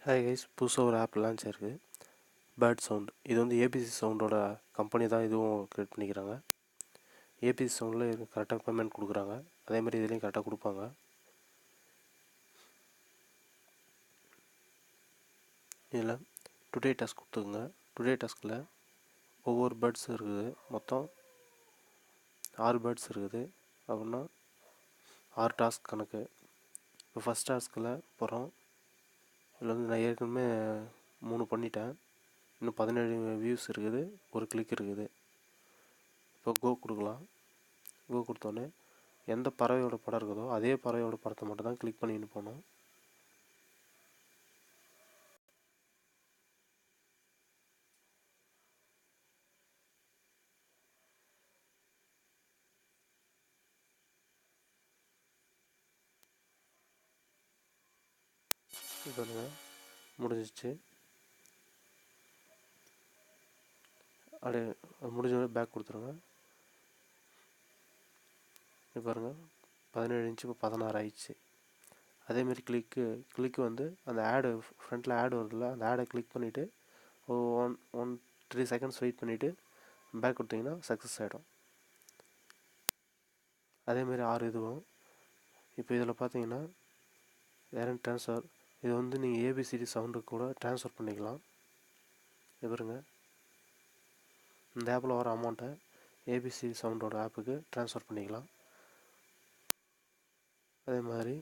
Hi guys, புதுசாக ஒரு app launch ஆயிருக்கு. Bird sound. இது வந்து ஏபிசி சவுண்டோட கம்பெனி தான் இதுவும் க்ரியேட் பண்ணிக்கிறாங்க. ஏபிசி சவுண்டில் கரெக்டாக பேமெண்ட் கொடுக்குறாங்க. அதேமாதிரி இதுலேயும் கரெக்டாக கொடுப்பாங்க. இதில் டுடே டாஸ்க் கொடுத்துக்குங்க. டுடே டாஸ்கில் ஒவ்வொரு பேர்ட்ஸ் இருக்குது. மொத்தம் 6 பேர்ட்ஸ் இருக்குது. அப்படின்னா 6 டாஸ்க் கணக்கு. இப்போ ஃபஸ்ட் டாஸ்கில் போகிறோம். இதில் வந்து நான் ஏற்கனவே 3 பண்ணிட்டேன். இன்னும் 17 வியூஸ் இருக்குது, ஒரு கிளிக் இருக்குது. இப்போ கோ கொடுக்கலாம். கோ கொடுத்தோன்னே எந்த பறவையோட படம் இருக்குதோ அதே பறவையோட படத்தை மட்டும் தான் கிளிக் பண்ணிட்டு போகணும். இப்போ முடிஞ்சிச்சு. அப்படியே முடிஞ்சோடனே பேக் கொடுத்துருங்க. இப்போ பாருங்கள், 17 இன்ச்சு இப்போ 16 ஆயிடுச்சு. அதேமாரி கிளிக்கு வந்து அந்த ஆடு ஃப்ரண்ட்டில் ஆடு வருதுல்ல, அந்த ஆடை கிளிக் பண்ணிவிட்டு ஒன் 3 செகண்ட்ஸ் வெயிட் பண்ணிவிட்டு பேக் கொடுத்தீங்கன்னா சக்ஸஸ் ஆகிடும். அதேமாரி 6 இதுவும். இப்போ இதில் பார்த்தீங்கன்னா வேறு ட்ரான்ஸ்ஃபர். இது வந்து நீங்கள் ஏபிசிடி சவுண்டுக்கு கூட ட்ரான்ஸ்ஃபர் பண்ணிக்கலாம். இது பாருங்க, இந்த ஆப்பில் வர அமௌண்ட்டை ஏபிசி சவுண்டோட ஆப்புக்கு ட்ரான்ஸ்ஃபர் பண்ணிக்கலாம். அதே மாதிரி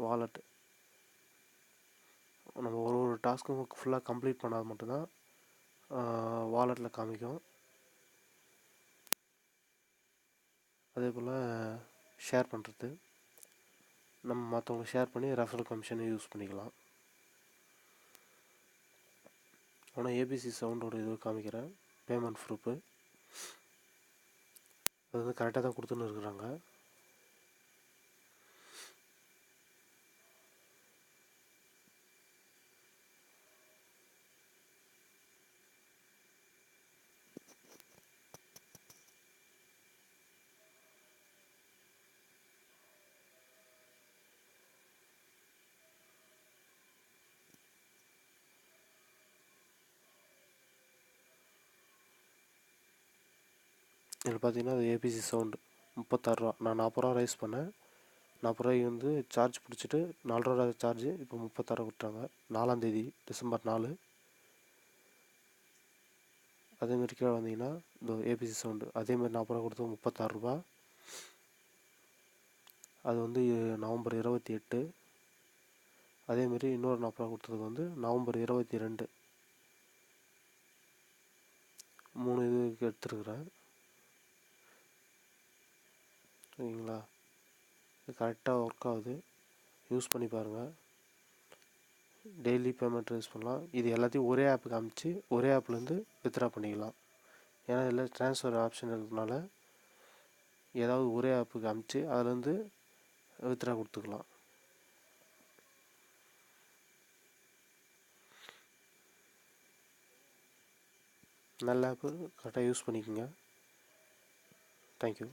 வாலெட், நம்ம ஒரு டாஸ்க்கும் ஃபுல்லாக கம்ப்ளீட் பண்ணால் மட்டும்தான் வாலெட்டில் காமிக்கும். அதே போல் ஷேர் பண்ணுறது, நம்ம மற்றவங்களுக்கு ஷேர் பண்ணி ரெஃபரல் கமிஷனை யூஸ் பண்ணிக்கலாம். ஆனால் ஏபிசி சவுண்டோட இது காமிக்கிறேன். பேமெண்ட் ப்ரூஃபு அது வந்து கரெக்டாக தான் கொடுத்துன்னு இருக்கிறாங்க. இதில் பார்த்தீங்கன்னா அது ஏபிசி சவுண்டு 36 ரூபா. நான் 40 ரூபா ரைஸ் பண்ணேன். 40 ரூபாய்க்கு வந்து சார்ஜ் பிடிச்சிட்டு 4 ரூபா சார்ஜ். இப்போ 36 விட்டாங்க. 4ஆம் தேதி டிசம்பர் 4. அதேமாரி கீழே வந்தீங்கன்னா இந்த ஏபிசி சவுண்டு அதேமாதிரி 40 ரூபா கொடுத்து 36 ரூபா. அது வந்து நவம்பர் 28. அதேமாரி இன்னொரு 40 ரூபா கொடுத்தது வந்து நவம்பர் 22. 3 இதுக்கு எடுத்துருக்குறேன். சரிங்களா? இது கரெக்டாக ஒர்க் ஆகுது. யூஸ் பண்ணி பாருங்கள். டெய்லி பேமெண்ட் யூஸ் பண்ணலாம். இது எல்லாத்தையும் ஒரே ஆப்புக்கு காமிச்சு ஒரே ஆப்லேருந்து வித்ட்ரா பண்ணிக்கலாம். ஏன்னா இதில் ட்ரான்ஸ்ஃபர் ஆப்ஷன் இருக்கிறதுனால ஏதாவது ஒரே ஆப்புக்கு காமிச்சு அதுலேருந்து வித்ட்ரா கொடுத்துக்கலாம். நல்ல ஆப்பு, கரெக்டாக யூஸ் பண்ணிக்கோங்க. தேங்க்யூ.